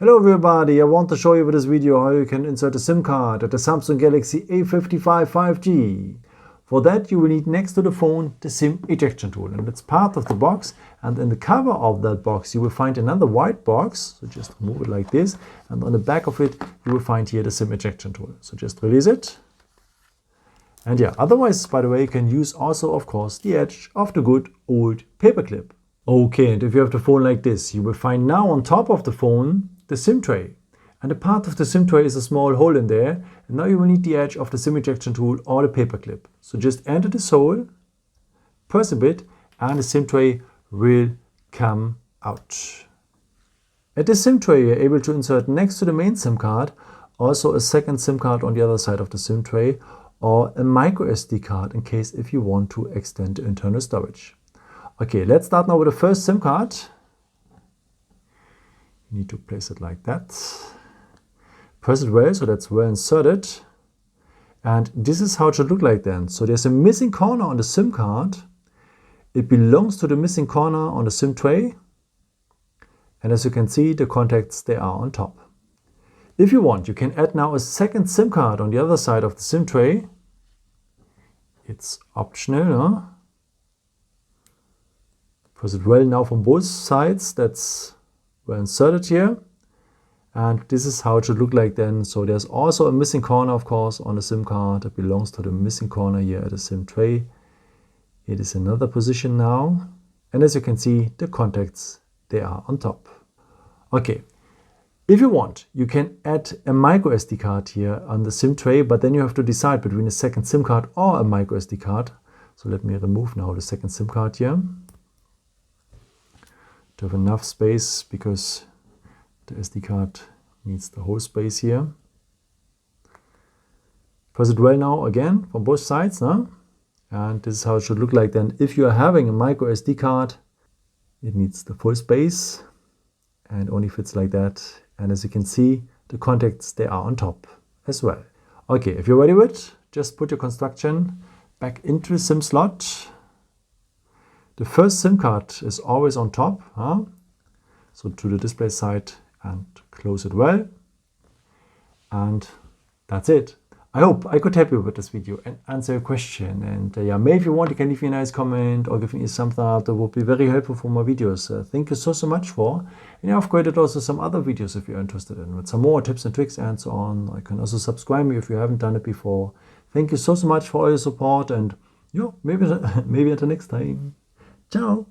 Hello everybody, I want to show you with this video how you can insert a SIM card at the Samsung Galaxy A55 5G. For that you will need next to the phone the SIM ejection tool, and it's part of the box, and in the cover of that box you will find another white box, so just move it like this, and on the back of it you will find here the SIM ejection tool. So just release it. And yeah, otherwise, by the way, you can use also of course the edge of the good old paperclip. Okay, and if you have the phone like this, you will find now on top of the phone the SIM tray, and a part of the SIM tray is a small hole in there, and now you will need the edge of the SIM ejection tool or the paperclip. So just enter this hole, press a bit, and the SIM tray will come out. At the SIM tray you're able to insert next to the main SIM card also a second SIM card on the other side of the SIM tray, or a micro SD card in case if you want to extend the internal storage. Okay, let's start now with the first SIM card. You need to place it like that. Press it well, so that's well inserted. And this is how it should look like then. So there's a missing corner on the SIM card. It belongs to the missing corner on the SIM tray. And as you can see, the contacts, they are on top. If you want, you can add now a second SIM card on the other side of the SIM tray. It's optional, huh? Press it well now from both sides. That's well inserted here, and this is how it should look like then. So there's also a missing corner of course on the SIM card that belongs to the missing corner here at the SIM tray. It is another position now, and as you can see, the contacts, they are on top. Okay, if you want, you can add a micro SD card here on the SIM tray, but then you have to decide between a second SIM card or a micro SD card. So let me remove now the second SIM card here to have enough space, because the SD card needs the whole space here. Press it well now again from both sides, huh? And this is how it should look like then. If you are having a micro SD card, it needs the full space and only fits like that. And as you can see, the contacts, they are on top as well. Okay, if you're ready with it, just put your construction back into the SIM slot. The first SIM card is always on top, huh? So to the display side and close it well. And that's it. I hope I could help you with this video and answer your question. And yeah, maybe if you want, you can leave me a nice comment or give me a thumbs up. That would be very helpful for my videos. Thank you so much for. And I've created also some other videos if you're interested in, with some more tips and tricks and so on. You can also subscribe me if you haven't done it before. Thank you so much for all your support, and yeah, maybe until next time. Ciao!